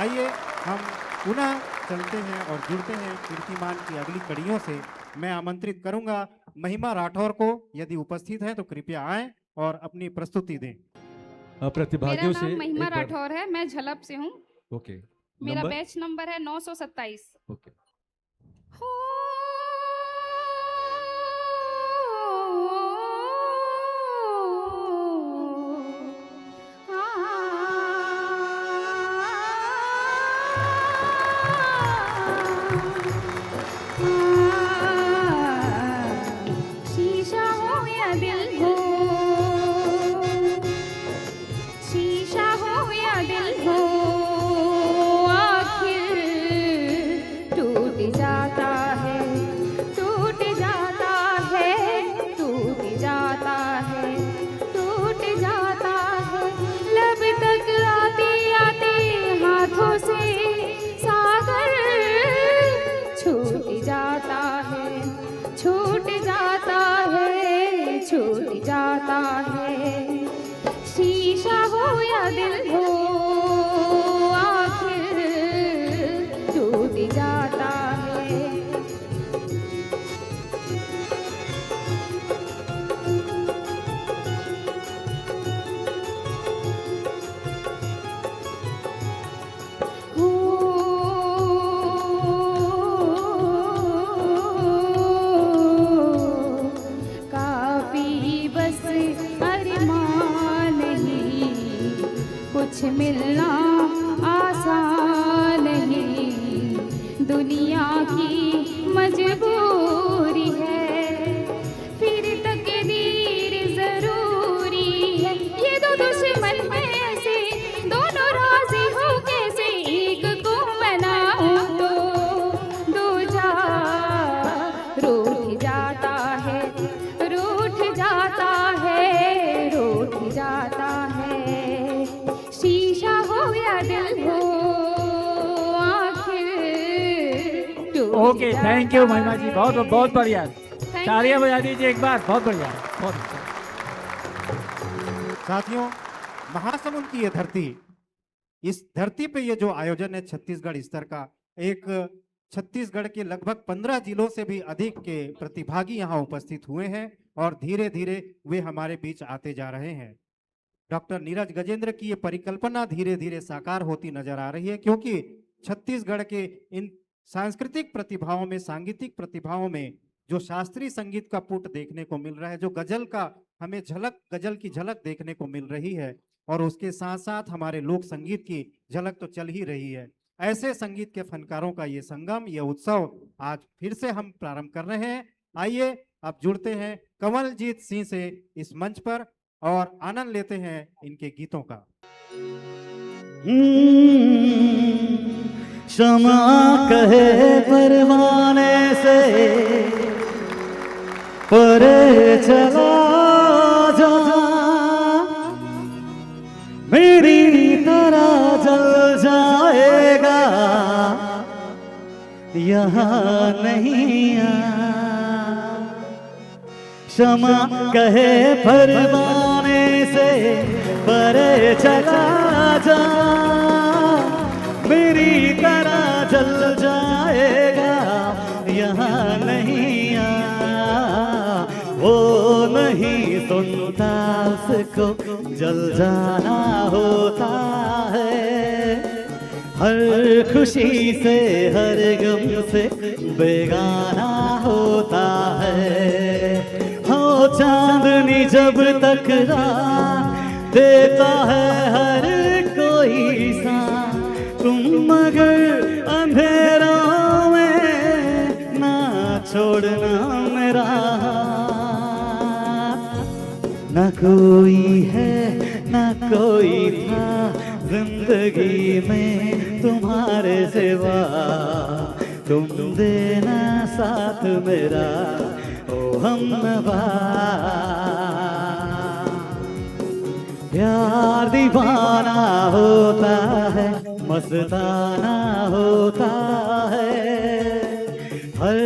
आइए हम पुनः चलते हैं और जुड़ते हैं कीर्तिमान की अगली कड़ियों से। मैं आमंत्रित करूंगा महिमा राठौर को, यदि उपस्थित हैं तो कृपया आएं और अपनी प्रस्तुति दें। मेरा प्रतिभागियों से नाम महिमा एक बार राठौर है, मैं झलप से हूँ। ओके मेरा नंबर बैच नंबर है 927। ओके शीशा हो या दिल हो, शीशा हो या दिल हो, आखिर टूट जाता है, टूट जाता है, टूट जाता है, टूट जाता है। लब तक आते आते हाथों से सागर छूट जाता है, छूट जाता है, छूट जाता है। शीशा हो या दिल हो, आखिर टूट जाता है। हो काफी बस अरमान नहीं, कुछ मिलना आसान नहीं, दुनिया की मजबूरी है, फिर तकदीर जरूरी है। ये दो दुश्मन में से दोनों राजी हो कैसे, एक को मनाऊं तो दूजा रूठ जाता है, रूठ जाता है, रूठ जाता है। शीशा हो या दिल हो, आखिर टूट ओके, थैंक यू जाता महिमा जी, है। बहुत बहुत बढ़िया। Thank तालियां you. बजा दीजिए एक बार, बहुत बढ़िया, बहुत अच्छा। साथियों, महासमुंद की ये धरती, इस धरती पे ये जो आयोजन है छत्तीसगढ़ स्तर का, एक छत्तीसगढ़ के लगभग 15 जिलों से भी अधिक के प्रतिभागी यहाँ उपस्थित हुए हैं और धीरे धीरे वे हमारे बीच आते जा रहे हैं। डॉक्टर नीरज गजेंद्र की ये परिकल्पना धीरे धीरे साकार होती नजर आ रही है, क्योंकि छत्तीसगढ़ के इन सांस्कृतिक प्रतिभाओं में, सांगीतिक प्रतिभाओं में जो शास्त्रीय संगीत का पुट देखने को मिल रहा है, जो गजल का हमें झलक, गजल की झलक देखने को मिल रही है, और उसके साथ साथ हमारे लोक संगीत की झलक तो चल ही रही है। ऐसे संगीत के फनकारों का ये संगम, ये उत्सव आज फिर से हम प्रारंभ कर रहे हैं। आइए अब जुड़ते हैं कंवलजीत सिंह से इस मंच पर और आनंद लेते हैं इनके गीतों का। क्षमा कहे परवाने से परे चला जा, मेरी तरह जल जाएगा यहाँ नहीं आ। क्षमा कहे परवाने से परे चला जा, मेरी तरह जल जाएगा यहाँ नहीं आ। वो नहीं सुनता, उसको जल जाना होता है, हर खुशी से हर गम से बेगाना होता है। हो चांदनी जब तक रात देता है हर कोई सा, तुम मगर अंधेरों में ना छोड़ना मेरा। न कोई है न कोई था जिंदगी में तुम्हारे सिवा, तुम देना साथ मेरा ओ हमनवा। प्यार दीवाना होता है, मस्ताना होता है, हर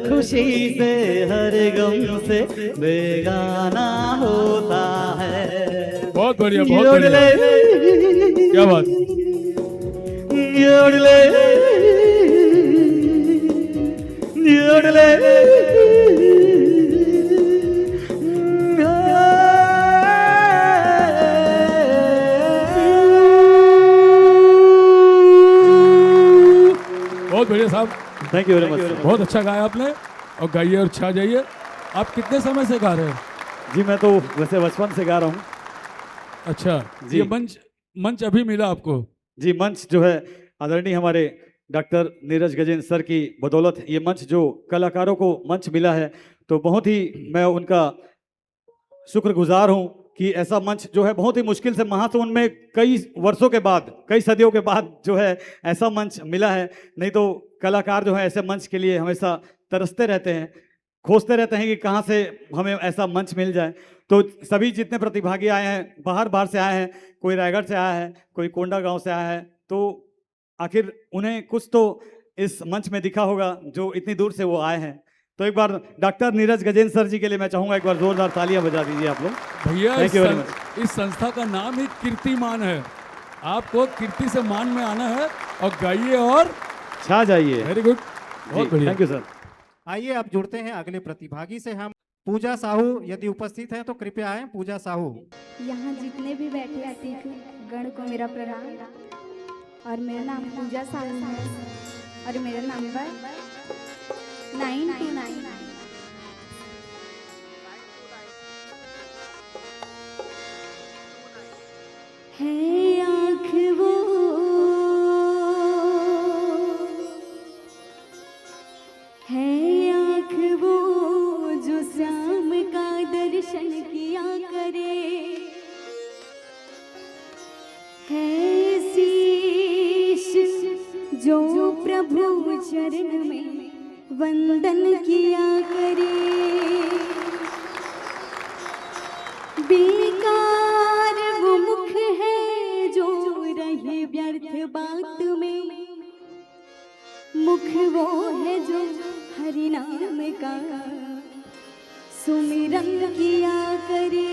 खुशी से हर गम से बेगाना होता है। बहुत बढ़िया, बहुत बढ़िया, क्या बात। योडले योडले बहुत बढ़िया साहब, थैंक यू वेरी मच। बहुत अच्छा गाया आपने, और गाइए और छा जाइए। आप कितने समय से गा रहे हैं? जी मैं तो वैसे बचपन से गा रहा हूँ। अच्छा जी। ये मंच मंच अभी मिला आपको? जी मंच जो है आदरणीय हमारे डॉक्टर नीरज गजेंद्र सर की बदौलत ये मंच जो कलाकारों को मंच मिला है, तो बहुत ही मैं उनका शुक्रगुजार हूँ कि ऐसा मंच जो है बहुत ही मुश्किल से महासमुंद में कई वर्षों के बाद, कई सदियों के बाद जो है ऐसा मंच मिला है। नहीं तो कलाकार जो है ऐसे मंच के लिए हमेशा तरसते रहते हैं, खोजते रहते हैं कि कहाँ से हमें ऐसा मंच मिल जाए। तो सभी जितने प्रतिभागी आए हैं, बाहर बाहर से आए हैं, कोई रायगढ़ से आया है, कोई कोंडा गांव से आया है, तो आखिर उन्हें कुछ तो इस मंच में दिखा होगा जो इतनी दूर से वो आए हैं। तो एक बार डॉक्टर नीरज गजेंद्र सर जी के लिए मैं चाहूँगा एक बार जोरदार तालियां बजा दीजिए आप लोग। भैया Thank you very much। इस संस्था का नाम ही कीर्तिमान है। आपको कीर्ति से मान में आना है और गाइए और छा जाइए। वेरी गुड, बहुत बढ़िया। Thank you sir. आइए अब जुड़ते हैं अगले प्रतिभागी से। हम पूजा साहू यदि उपस्थित हैं तो कृपया आए। पूजा साहू। यहाँ जितने भी बैठे अतिथ गण को मेरा प्रणाम। और मेरा नाम पूजा साहू है और मेरा नंबर 929। है आँख वो है आँख वो जो श्याम का दर्शन किया करे, है शीश जो प्रभु चरण में वंदन किया करे। बेकार वो मुख है जो रहे व्यर्थ बात में, मुख वो है जो हरि नाम का सुमिरन किया करे।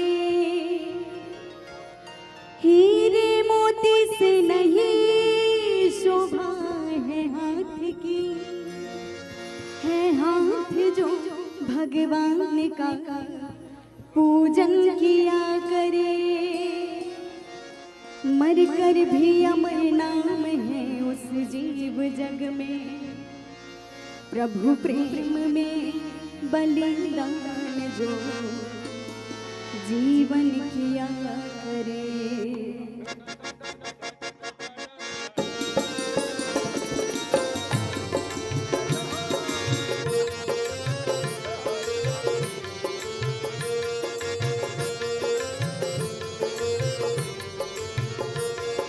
हीरे मोती से नहीं शोभा है हाथ की, है हाथ जो भगवान का पूजन किया करे। मर कर भी अमर नाम है उस जीव जग में, प्रभु प्रेम में बलिदान जो जीवन किया करे।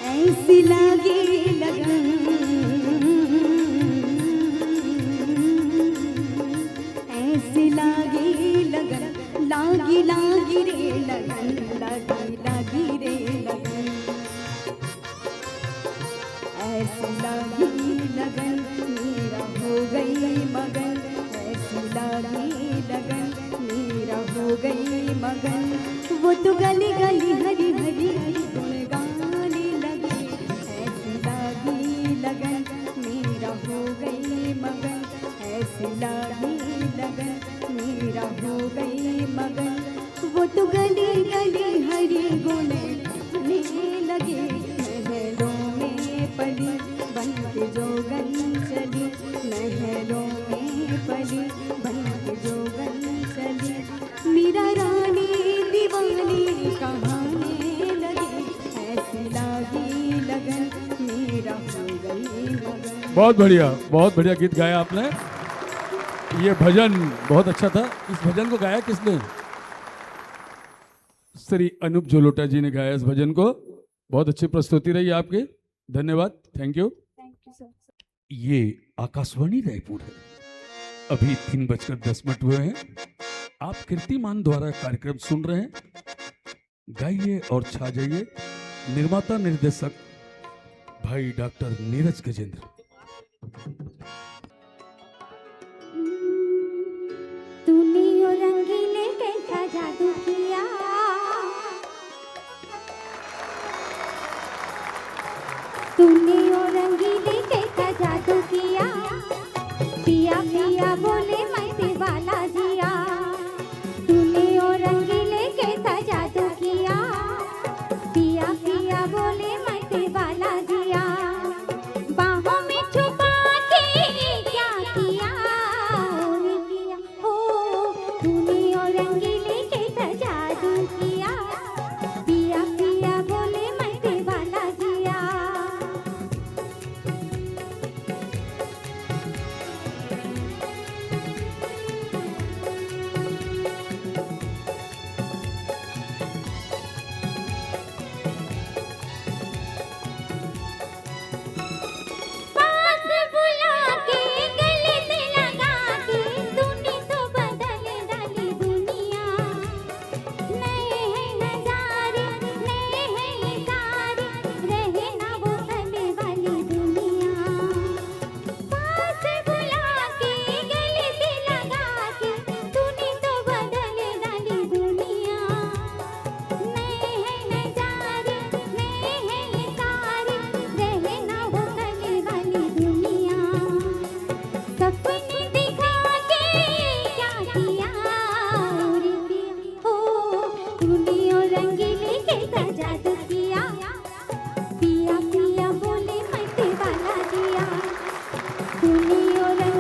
ऐसी लागे लगन, ऐसी लागे लगन, लागी लागी रे लगन, लागी लागी रे लगन, ऐसी लागी लगन मेरा हो गई मगन, ऐसी लागी लगन मेरा हो गई मगन। वो तो गली गली हरी हरी गुण गाने लगे, ऐसी लागी लगन मेरा हो गई मगन, ऐसी लागी लगन मेरा हो गई मगन। वो तो गली गली हरी गुण गाने लगे, महलों में पली बन के जोगन चली, महलों में पली बन के जोगन चली। मीरा रानी दीवानी कहाने लगी, ऐसी लागी लगन मेरा हो गई लगन। बहुत बढ़िया गीत गाया आपने। ये भजन बहुत अच्छा था। इस भजन को गाया किसने? श्री अनूप जोलोटा जी ने गाया इस भजन को। बहुत अच्छी प्रस्तुति रही आपकी, धन्यवाद, thank you. Thank you sir. ये आकाशवाणी रायपुर है। अभी 3:10 हुए हैं। आप कीर्तिमान द्वारा कार्यक्रम सुन रहे हैं। गाइए और छा जाइए। निर्माता निर्देशक भाई डॉक्टर नीरज गजेंद्र। तूने ओ रंगीले कैसा जादू किया, तूने ओ रंगीले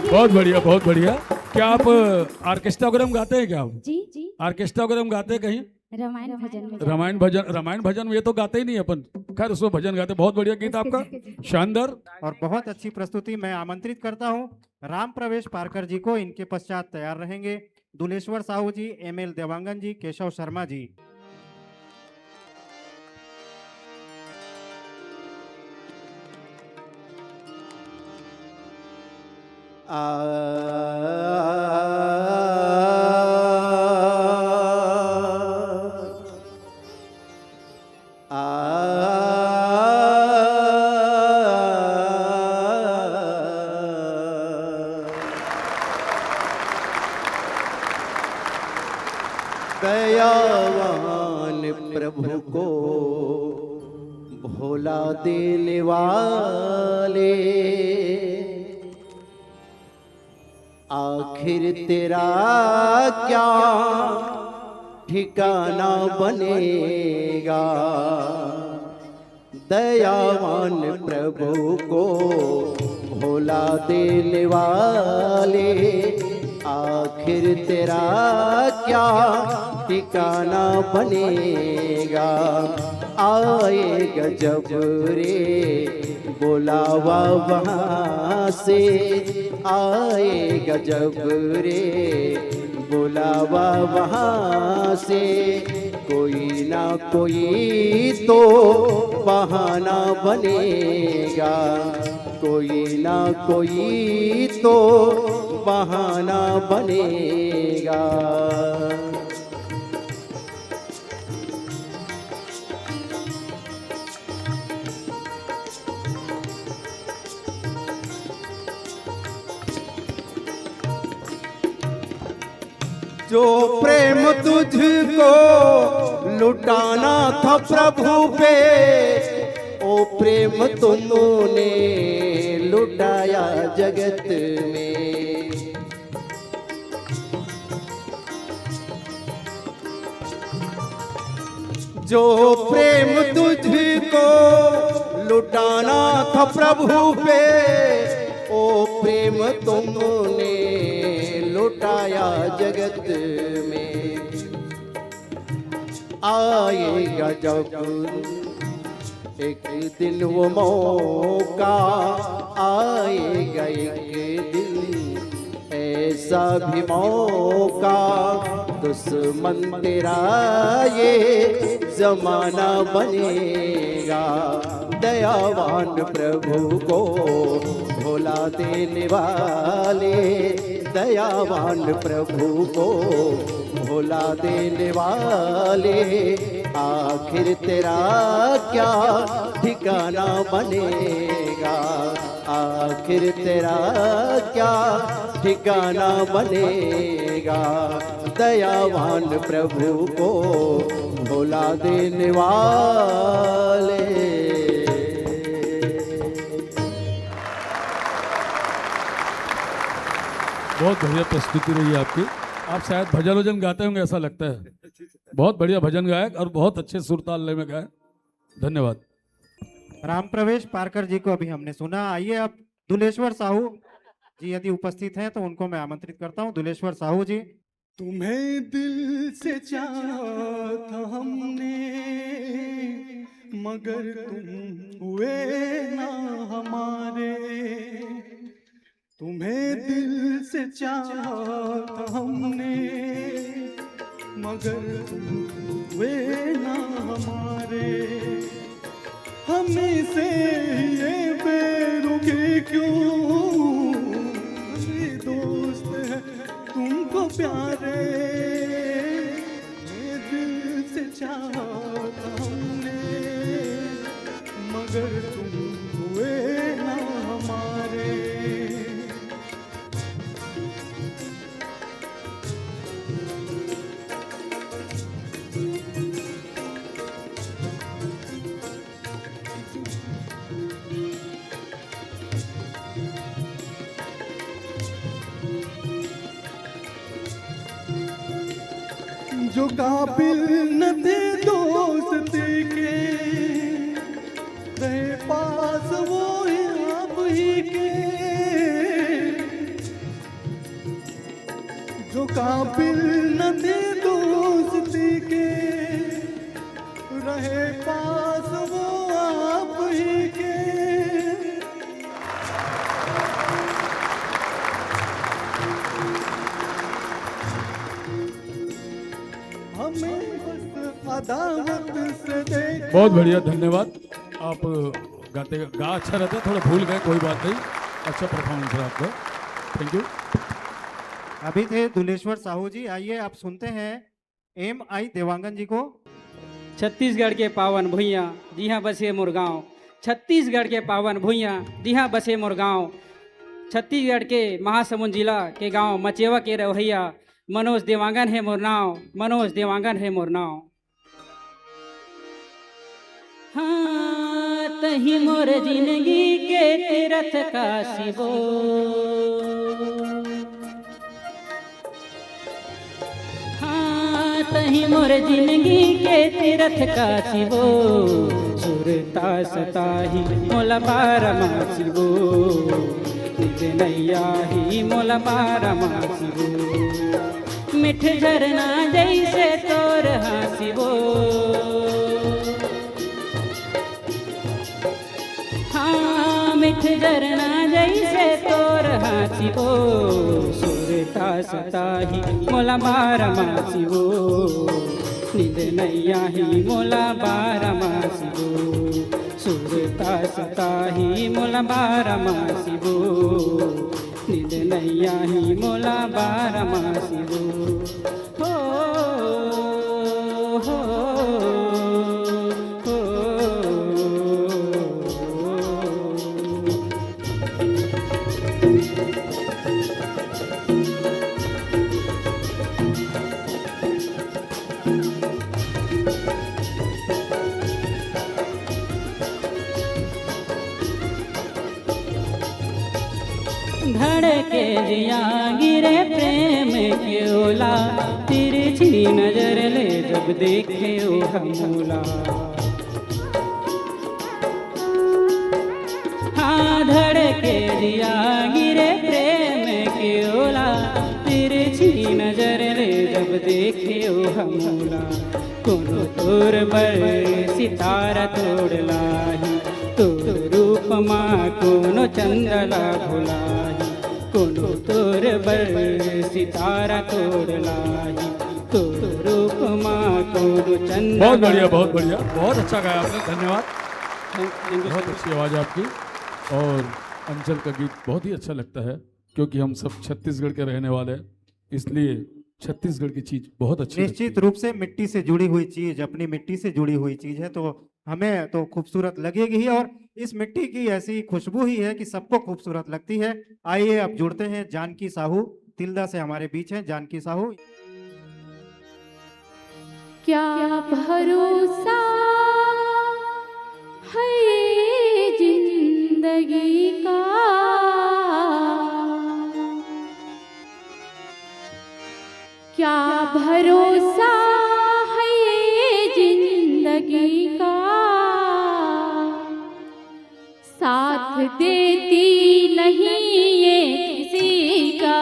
बहुत बढ़िया बहुत बढ़िया। क्या आप ऑर्केस्ट्राग्राम गाते हैं क्या आप? जी ऑर्केस्ट्राग्राम गाते हैं कहीं? रामायण भजन में रामायण भजन में ये तो गाते ही नहीं अपन, खैर उसमें भजन गाते। बहुत बढ़िया गीत आपका, शानदार। और बहुत अच्छी प्रस्तुति। मैं आमंत्रित करता हूं राम प्रवेश पारकर जी को। इनके पश्चात तैयार रहेंगे दुलेश्वर साहू जी, एमएल देवांगन जी, केशव शर्मा जी। दयावान प्रभु को भोला देने वाले, आखिर तेरा क्या ठिकाना बनेगा। दयावान प्रभु को भोला देने वाले, आखिर तेरा क्या ठिकाना बनेगा। आएगा जब रे बुलावा वहाँ से, आएगा जब रे बुलावा वहाँ से, कोई ना कोई तो बहाना बनेगा, कोई ना कोई तो बहाना बनेगा। जो प्रेम तुझको लुटाना था प्रभु पे, ओ प्रेम तुमने लुटाया जगत में। जो प्रेम तुझको लुटाना था प्रभु पे, ओ प्रेम तुमने लुटाया जगत में। आएगा जब एक दिन वो मौका, आएगा एक दिन ऐसा भी मौका, दुश्मन तेरा ये जमाना बनेगा। दयावान प्रभु को भोला देने वाले, दयावान प्रभु को भोला देने वाले, आखिर तेरा क्या ठिकाना बनेगा। आखिर तेरा क्या ठिकाना बनेगा। दयावान प्रभु को भोला देने वाले। बहुत बढ़िया प्रस्तुति रही आपकी। आप शायद भजन वजन गाते होंगे ऐसा लगता है। बहुत बढ़िया भजन गायक और बहुत अच्छे सुर ताल लय में गाए। धन्यवाद। राम प्रवेश पारकर जी को अभी हमने सुना। आइए अब दुलेश्वर साहू जी यदि उपस्थित हैं तो उनको मैं आमंत्रित करता हूं। दुलेश्वर साहू जी। तुम्हें दिल से चाहा था हमने, मगर तुम हुए ना हमारे। तुम्हें दिल से चाहा था हमने, मगर तुम हुए ना हमारे। हमें से ये बेरुखी क्यों, हमें दोस्त है तुमको प्यारे। मैं दिल से चाहा था हमने, मगर तुम हुए ना हमारे। जो काबिल न थे दोस्ती के, रहे पास वो आप ही के। काबिल न थे दोस्ती के, रहे पास वो आप ही के। हमें बस अदावत से देख। बहुत बढ़िया, धन्यवाद। आप गाते गा अच्छा रहता, थोड़ा भूल गए, कोई बात नहीं, अच्छा परफॉर्मेंस रहा आपका, थैंक यू। अभी थे दुलेश्वर साहू जी, आइए आप सुनते हैं MI देवांगन जी को। छत्तीसगढ़ के पावन भुइयाँ जी हाँ बसे मोर गाँव, छत्तीसगढ़ के पावन भुइयाँ जी हाँ बसे मोर गाँव, छत्तीसगढ़ के महासमुंद जिला के गांव मचेवा के रवैया, मनोज देवांगन है मोर नाव, मनोज देवांगन है मोर नाव। हाँ तही मोर जिंदगी के तीरथ काशी वो, हाँ तही मोर जिंदगी के तीरथ काशी वो, सुरता सताही मोला बारमासी वो, निज नैया ही मोला बारमासी वो, मिठ झरना जैसे तोर हासी वो, हाँ मिठ झरना जैसे तोर हासी वो, सुरता सताही मोला बारमासी वो, निज नैया ही मोला बारमासी वो, सुरता सताही मोला बारमासी वो, निज नैया ही मोला बारमासी वो। हो हो हो धड़के जिया गिरे प्रेम के ओला, तिरछी नजर ले जब देखे ओ हमूला, हाँ धड़के जिया गिरे प्रेम के ओला, तिरछी नजर ले जब देखे ओ हमूला, कोनो तोर बर सितारा तोड़ लाही, तोर रूप माँ कोनो चंदला भुलाही, कोनो तोर बर सितारा तोड़ लाही, तोर रूप माँ कोनो चंदला। बहुत बढ़िया, बहुत बढ़िया, बहुत अच्छा गाया आपने, धन्यवाद। बहुत अच्छी आवाज़ आपकी, और अंचल का गीत बहुत ही अच्छा लगता है, क्योंकि हम सब छत्तीसगढ़ के रहने वाले हैं, इसलिए छत्तीसगढ़ की चीज बहुत अच्छी लगती निश्चित रूप से मिट्टी से जुड़ी हुई चीज, अपनी मिट्टी से जुड़ी हुई चीज है, तो हमें तो खूबसूरत लगेगी ही, और इस मिट्टी की ऐसी खुशबू ही है कि सबको खूबसूरत लगती है। आइए अब जुड़ते हैं जानकी साहू, तिल्दा से हमारे बीच हैं जानकी साहू। क्या भरोसा है जिंदगी का, क्या भरोसा है जिंदगी का, साथ देती नहीं ये किसी का,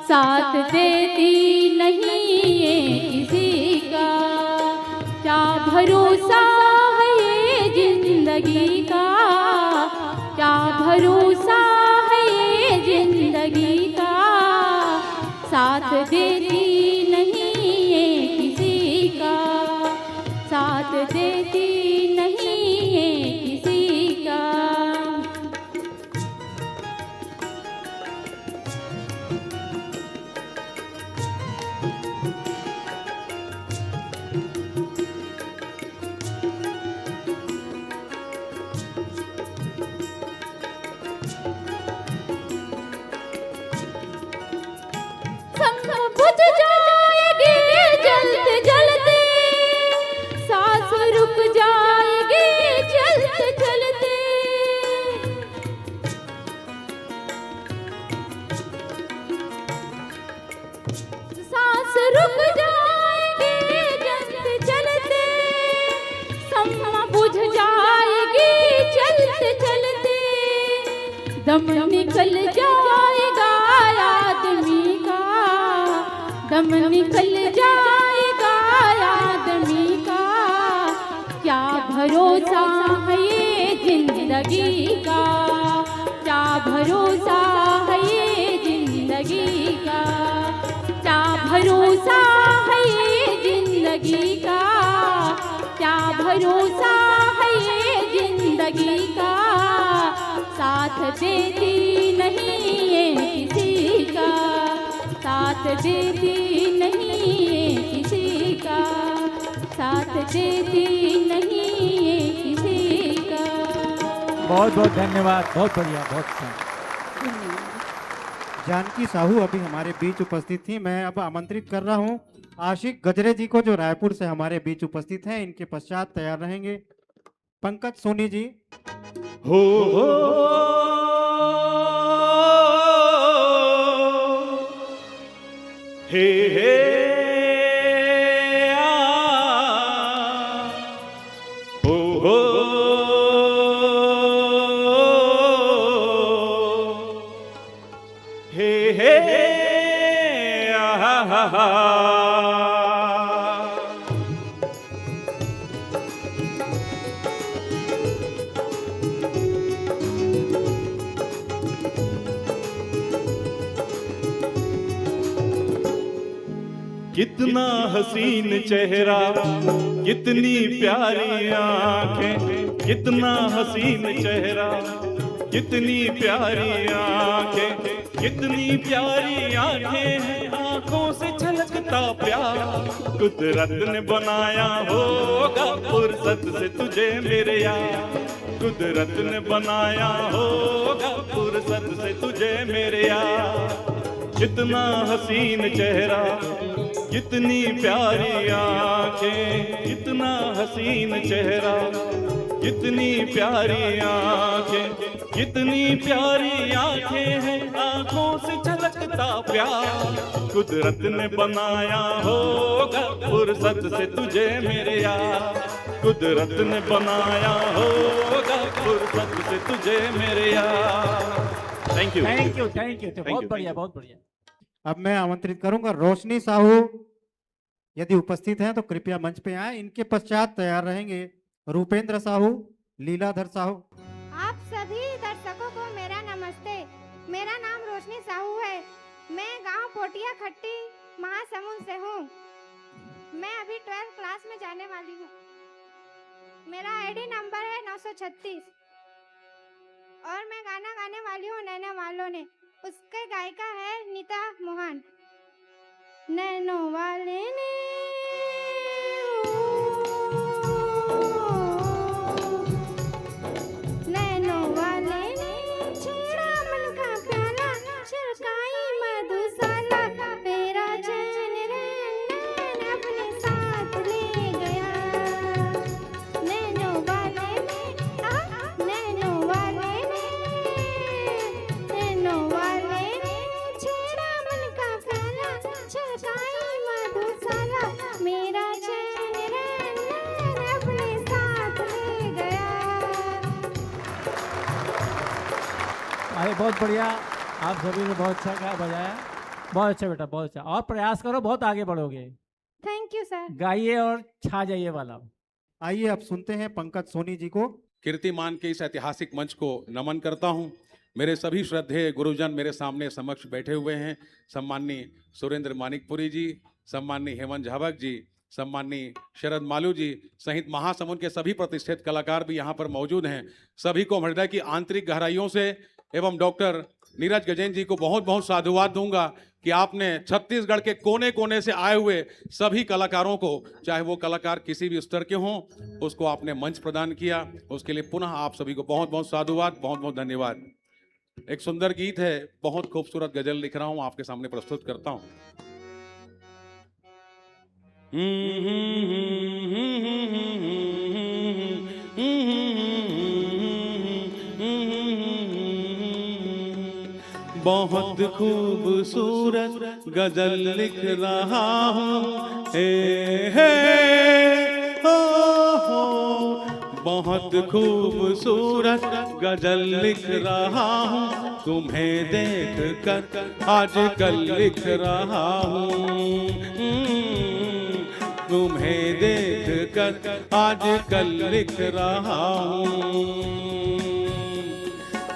साथ देती नहीं ये किसी का, क्या भरोसा है जिंदगी का, क्या भरोसा है जिंदगी का, साथ देती नहीं ये किसी का, साथ देती नहीं ये किसी का। बुझ जाएगी जलते जलते, सांस रुक जाएगी चलते चलते, सांस रुक जाएगी चलते चलते, समा बुझ जाएगी चलते चलते, दम निकल जाएगा आदमी का, दम निकल जाएगा आदमी का, क्या भरोसा है ये जिंदगी का, क्या भरोसा है ये जिंदगी का, क्या भरोसा है ये जिंदगी का, क्या भरोसा है ये जिंदगी का, साथ देती नहीं है किसी का, साथ देती नहीं है किसी का, साथ देती नहीं है किसी का। बहुत बहुत धन्यवाद, बहुत बढ़िया, बहुत अच्छा। जानकी साहू अभी हमारे बीच उपस्थित थी। मैं अब आमंत्रित कर रहा हूं आशिक गजरे जी को, जो रायपुर से हमारे बीच उपस्थित हैं। इनके पश्चात तैयार रहेंगे पंकज सोनी जी। हो हे हो हे कितना हसीन चेहरा, कितनी प्यारी आंखें, कितना हसीन चेहरा, कितनी प्यारी आंखें, कितनी प्यारी आंखें हैं, आंखों से छलकता प्यार कुदरत ने बनाया होगा फुर्सत से तुझे मेरे यार, कुदरत ने बनाया होगा फुर्सत से तुझे मेरे यार। कितना हसीन चेहरा, कितनी प्यारी आंखें, कितना हसीन चेहरा, कितनी प्यारी आंखें, कितनी प्यारी आंखें हैं, आंखों से झलकता प्यार कुदरत ने बनाया होगा फुर्सत से तुझे मेरे यार, कुदरत ने बनाया होगा फुर्सत से तुझे मेरे यार। Thank you, thank you, thank you, बहुत बढ़िया, बहुत बढ़िया। अब मैं आमंत्रित करूंगा रोशनी साहू, यदि उपस्थित हैं तो कृपया मंच पे आए। इनके पश्चात तैयार रहेंगे रूपेंद्र साहू, लीलाधर साहू। आप सभी दर्शकों को मेरा नमस्ते। मेरा नाम रोशनी साहू है। मैं गांव पोटिया खट्टी महासमुंद से हूँ। मैं अभी 12th क्लास में जाने वाली हूँ। मेरा आईडी नंबर है 936 और मैं गाना गाने वाली हूँ नैना वालों ने। उसके गायिका है नीता मोहन। नैनो वाले ने नैनो वाले ने छेड़ा मन का प्याला, छिड़काई मधुशाला, तेरा चैन रैन अपने साथ ले गया। नैनो वाले ने नैनो वाले ने नैनो वाले ने छेड़ा मन का प्याला, छिड़काई मधुशाला, मेरा चैन रैन अपने साथ ले गया। अरे बहुत बढ़िया, आप सभी ने बहुत अच्छा गा बजाया, बहुत अच्छा बेटा, बहुत अच्छा। और प्रयास करो, बहुत आगे बढ़ोगे। Thank you sir. गाइए और छा जाइए वाला। आइए अब सुनते हैं पंकज सोनी जी को। कीर्तिमान के इस ऐतिहासिक मंच को नमन करता हूं। मेरे सभी श्रद्धेय गुरुजन मेरे सामने समक्ष बैठे हुए हैं। सम्माननीय सुरेंद्र मानिकपुरी जी, सम्माननीय हेमंत झावक जी, सम्माननीय शरद मालू जी सहित महासमुंद के सभी प्रतिष्ठित कलाकार भी यहाँ पर मौजूद हैं। सभी को हृदय की आंतरिक गहराइयों से एवं डॉक्टर नीरज गजेन जी को बहुत बहुत साधुवाद दूंगा कि आपने छत्तीसगढ़ के कोने कोने से आए हुए सभी कलाकारों को, चाहे वो कलाकार किसी भी स्तर के हों, उसको आपने मंच प्रदान किया। उसके लिए पुनः आप सभी को बहुत बहुत साधुवाद, बहुत बहुत धन्यवाद। एक सुंदर गीत है, बहुत खूबसूरत गजल लिख रहा हूं, आपके सामने प्रस्तुत करता हूं। बहुत खूबसूरत गजल लिख रहा हूँ, हे हो, बहुत खूबसूरत गजल लिख रहा हूँ, तुम्हें देख कर आजकल लिख रहा हूँ। तुम्हें देख कर आजकल लिख रहा हूँ।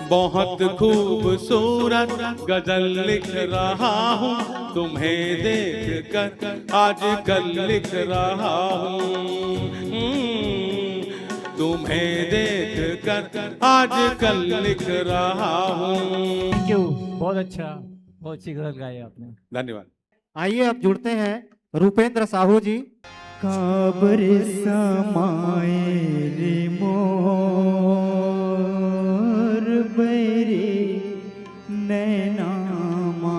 बहुत खूबसूरत गजल लिख रहा हूँ। तुम्हें देख कर आजकल लिख रहा हूँ। तुम्हें देख कर आजकल लिख रहा हूँ। थैंक यू, बहुत अच्छा, बहुत अच्छी गजल गाई आपने। धन्यवाद। आइए अब जुड़ते हैं रूपेंद्र साहू जी। काबर समाए रे मोर बैरे नैनामा,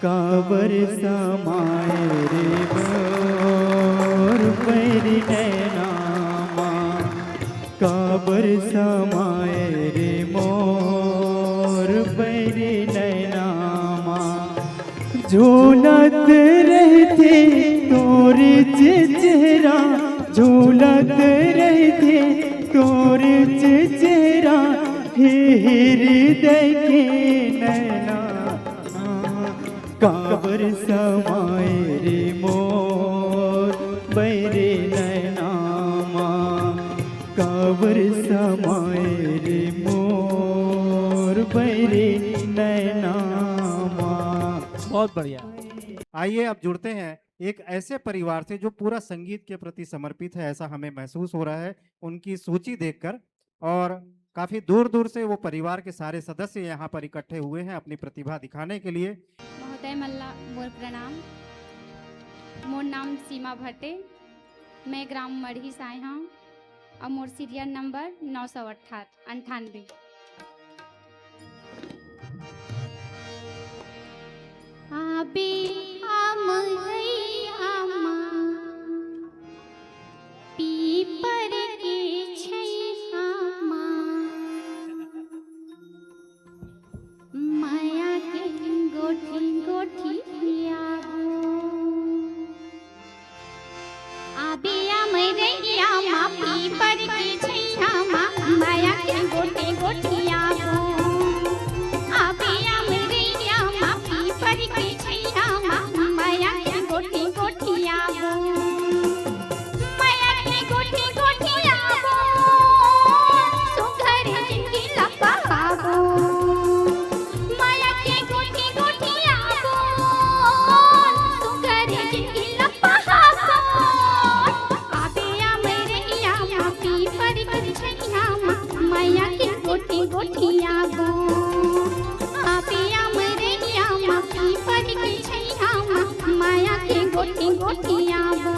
काबर समाए रे मोर बैरे नैनामा, काबर समाए रे मोर बैरे नैनामा। झूलत रहते तोरे चेहरा, झूलत रहते तोरे चेहरा, हे हृदय के नैना, काबर समाए रे मोर बैरे नैनामा, काबर समाए रे मोर बैरे नैनामा। बहुत बढ़िया। आइए अब जुड़ते हैं एक ऐसे परिवार से जो पूरा संगीत के प्रति समर्पित है, ऐसा हमें महसूस हो रहा है उनकी सूची देखकर। और काफी दूर दूर से वो परिवार के सारे सदस्य यहाँ पर इकट्ठे हुए हैं अपनी प्रतिभा दिखाने के लिए। महोदय मल्ला मोर प्रणाम। मोर नाम सीमा भट्टे, मैं ग्राम मढ़ी से आए हूँ और मोर सीरियल नंबर 998। आबे आमा पीपर के छैयामा, माया के गोठी गोठी आबो। आबे आमा पीपर के छैयामा, माया के गोठी गोठी आबो। आबे आमा पीपर के छैयामा, माया के गोठी गोठी आबो। माया के गोठी गोठी आबो, सुघर जिंदगी लपहाबो। माया के गोठी गोठी आबो, सुघर जिंदगी लपहाबो। आबे आमा पीपर के छैयामा, माया के गोठी गोठी आबो। आबे आमा पीपर के छैयामा, माया के गोठी गोठी आबो।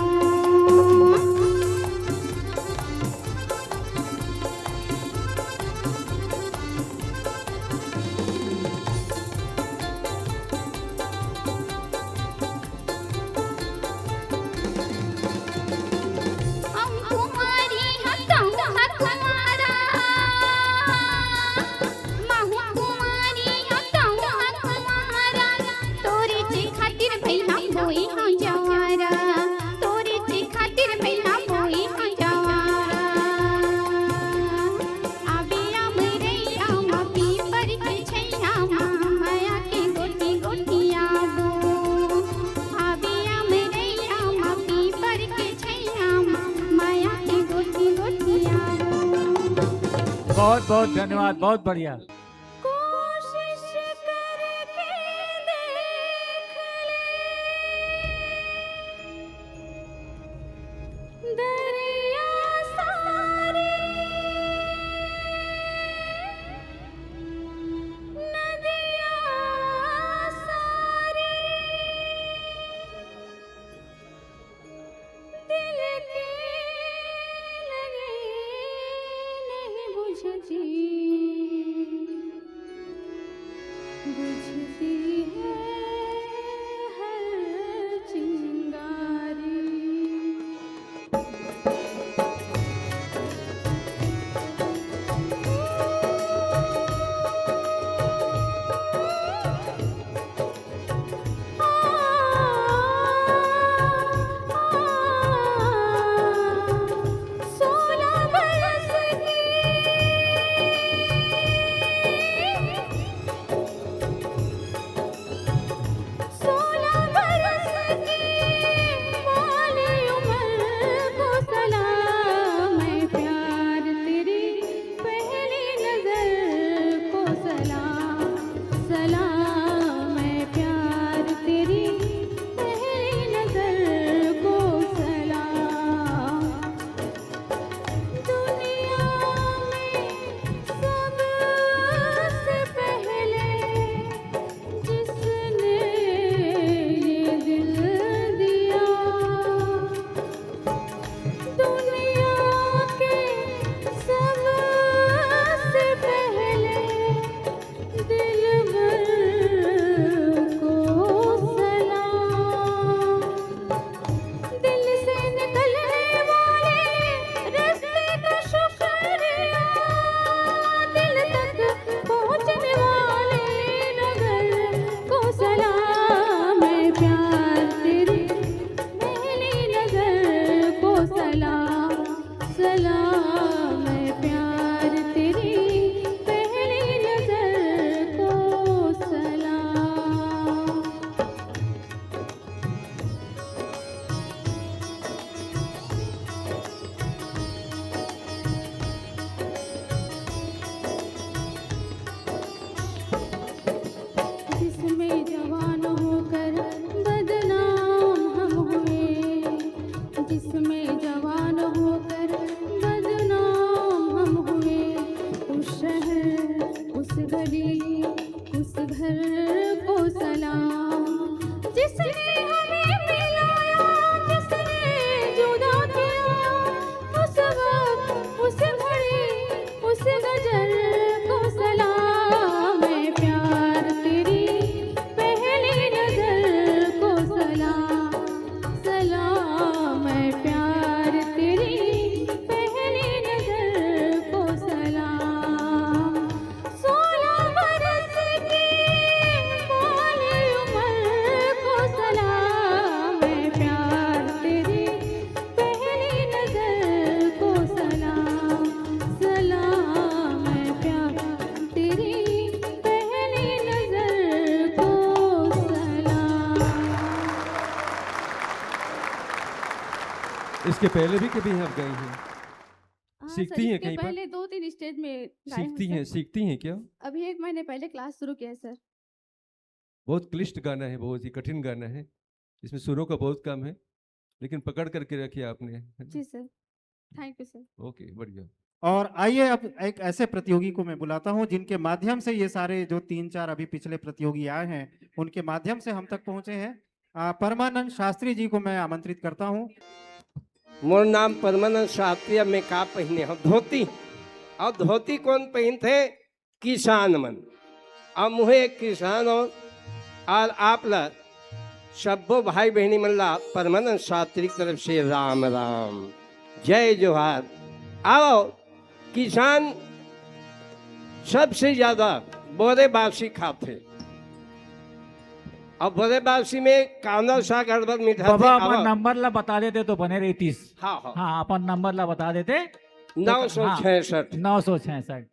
हम कुमारी हतौ हतवारा, महु कुमारी हतौ हतवारा। तोरे चे खातिर भैया बोई हाँ जवारा, तोरे चे खातिर भैया बोई हाँ जवारा। आबे आमा पीपर के छैयामा, माया के गोठी गोठी आबो। आबे आमा पीपर के छैयामा, माया के गोठी गोठी आबो। बहुत बहुत धन्यवाद, बहुत बढ़िया। कोशिश करके देख ले, दरिया सारी नदिया सारी, दिल के लगे नहीं बुझती। इसके पहले भी कभी आप गई हैं? हाँ सीखती सर, हैं इसके कहीं पर? पहले 2-3 स्टेज में गाए हूँ सर। सीखती हैं क्या? अभी 1 महीने पहले क्लास शुरू किया है सर। बहुत क्लिष्ट गाना है, बहुत ही कठिन गाना है, इसमें सुरों का बहुत कम है, लेकिन पकड़ करके रखिए आपने, है ना? जी sir, thank you sir. Okay, बढ़िया। और आइए अब एक ऐसे प्रतियोगी को मैं बुलाता हूं जिनके माध्यम से ये सारे जो 3-4 अभी पिछले प्रतियोगी आए हैं उनके माध्यम से हम तक पहुंचे हैं। परमानंद शास्त्री जी को मैं आमंत्रित करता हूं। मोर नाम परमानंद शास्त्री। अब मैं का पहने हम धोती, और धोती कौन पहनते? किसान मन। अब मुहे एक किसान और आप ला सब्बो भाई बहनी मन ला परमानंद शास्त्री की तरफ से राम राम, जय जोहार। आओ, किसान सबसे ज्यादा बोरे बासी खाते, और बोरे बासी में कांदा साग हरभर मीठा। बाबा अपन नंबर ला बता देते तो बने रही 30। हाँ हाँ हाँ, अपन नंबर ला बता देते। 966। 966।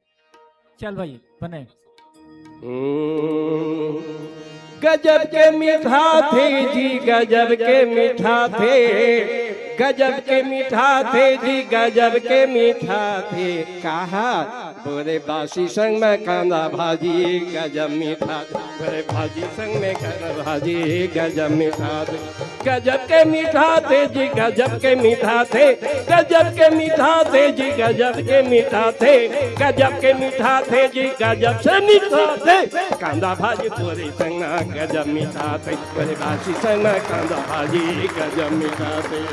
चल भाई बने। गजब के मीठा थे जी, गजब के मीठा थे, गजब के मीठा थे जी, गजब के मीठा थे। कहा बोरे बासी संग में कांदा भाजी, गजब मीठा थे। बोरे भाजी संग में कांदा भाजी, गजब मीठा थे। गजब के मीठा थे जी, गजब के मीठा थे, गजब के मीठा थे जी, गजब के मीठा थे, गजब के मीठा थे जी, गजब से मीठा थे। कांदा भाजी बोरे संग में गजब मीठा थे, बोरे बासी संग में कांदा भाजी, गजब मीठा थे।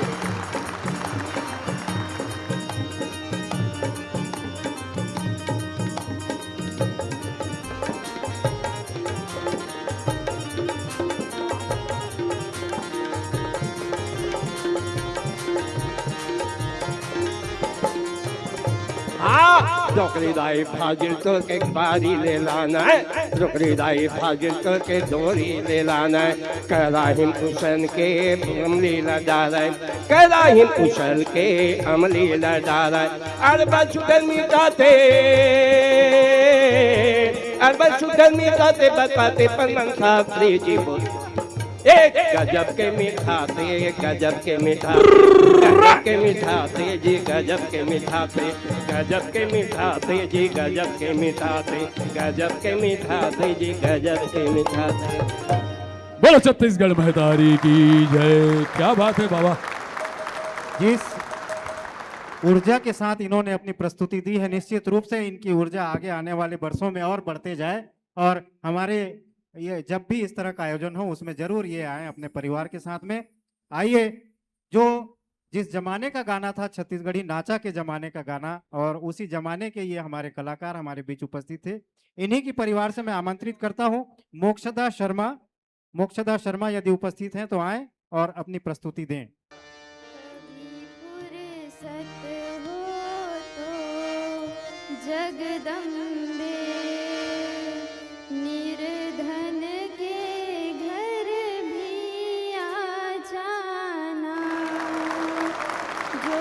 रोकड़ी दाई फाजिल तो के बारी ले लाना है, रोकड़ी दाई फाजिल तो के डोरी ले लाना है। कराहिम उसन के अमली लड़ा है, कराहिम उसल के अमली लड़ा है। अरबा शुगर मीठा थे, अरबा शुगर मीठा थे, बताते पर मन शास्त्री जी बोल। एक गजब के मीठा थे, गजब के मीठा, गजब के मीठा थे जी, गजब के मीठा थे, गजब के मीठा थे जी, गजब के मीठा थे, गजब के मीठा थे जी, गजब के मीठा थे। बोलो छत्तीसगढ़ महतारी की जय। क्या बात है बाबा। जिस ऊर्जा के साथ इन्होंने अपनी प्रस्तुति दी है, निश्चित रूप से इनकी ऊर्जा आगे आने वाले वर्षों में और बढ़ते जाए, और हमारे ये जब भी इस तरह का आयोजन हो उसमें जरूर ये आए अपने परिवार के साथ में। आइए, जो जिस जमाने का गाना था, छत्तीसगढ़ी नाचा के जमाने का गाना, और उसी जमाने के ये हमारे कलाकार हमारे बीच उपस्थित थे। इन्हीं की परिवार से मैं आमंत्रित करता हूं मोक्षदा शर्मा। मोक्षदा शर्मा यदि उपस्थित हैं तो आए और अपनी प्रस्तुति दें। जगदम्बे निर्धन के घर भी आ जाना, जो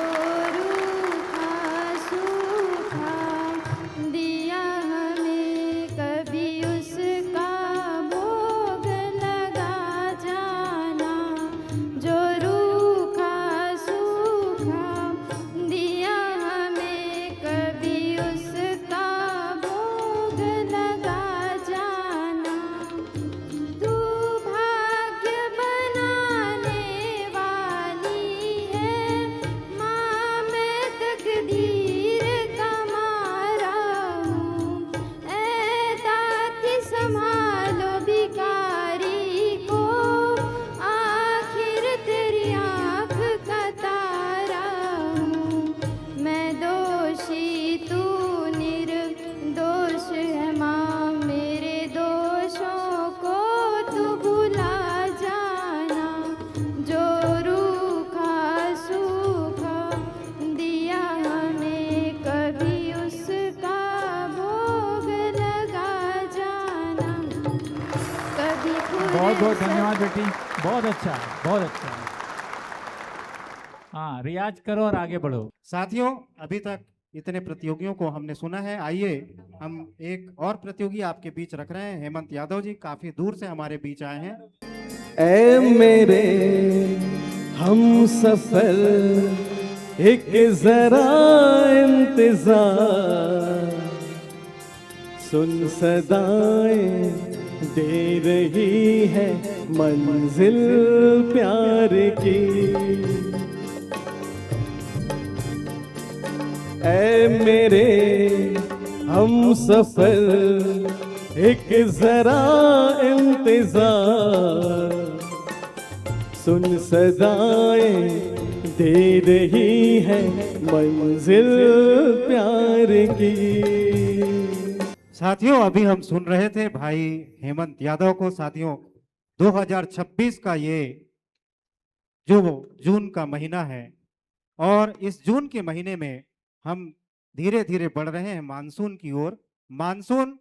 रूखा सूखा दिया हमें कभी उसका भोग लगा जाना, जो रूखा सूखा दिया हमें कभी उसका भोग लगा जाना। तू भाग्य बनाने वाली है माँ, मैं तकदीर का मारा हूँ। ऐ दाती संभालो भिखारी को, आखिर तेरी आँख का तारा हूँ। मैं दोषी तू निर्दोष है माँ, मेरे दोषों को तू भुला जाना, जो रूखा सूखा दिया हमें कभी उसका भोग लगा जाना। कभी बहुत बहुत धन्यवाद बेटी, बहुत अच्छा, बहुत अच्छा। हाँ, रियाज करो और आगे बढ़ो। साथियों, अभी तक इतने प्रतियोगियों को हमने सुना है। आइए हम एक और प्रतियोगी आपके बीच रख रहे हैं। हेमंत यादव जी काफी दूर से हमारे बीच आए हैं। ऐ मेरे हम सफर एक जरा इंतजार, सुन सदाएं दे रही है मंजिल प्यार की। ऐ मेरे हम सफर एक जरा इंतजार, सुन सदाएं दे रही है मंजिल प्यार की। साथियों, अभी हम सुन रहे थे भाई हेमंत यादव को। साथियों, 2026 का ये जो जून का महीना है और इस जून के महीने में हम धीरे धीरे बढ़ रहे हैं मानसून की ओर। मानसून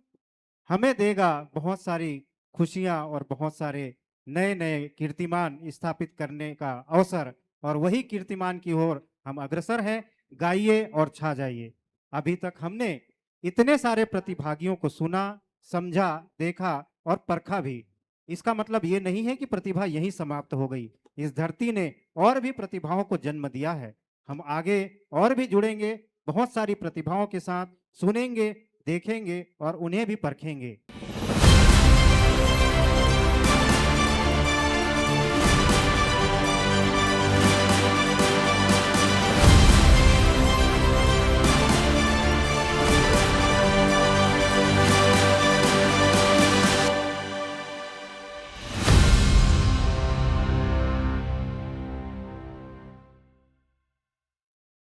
हमें देगा बहुत सारी खुशियां और बहुत सारे नए नए कीर्तिमान स्थापित करने का अवसर, और वही कीर्तिमान की ओर हम अग्रसर हैं। गाइए और छा जाइए। अभी तक हमने इतने सारे प्रतिभागियों को सुना, समझा, देखा और परखा भी। इसका मतलब ये नहीं है कि प्रतिभा यहीं समाप्त हो गई। इस धरती ने और भी प्रतिभाओं को जन्म दिया है। हम आगे और भी जुड़ेंगे बहुत सारी प्रतिभाओं के साथ, सुनेंगे, देखेंगे और उन्हें भी परखेंगे।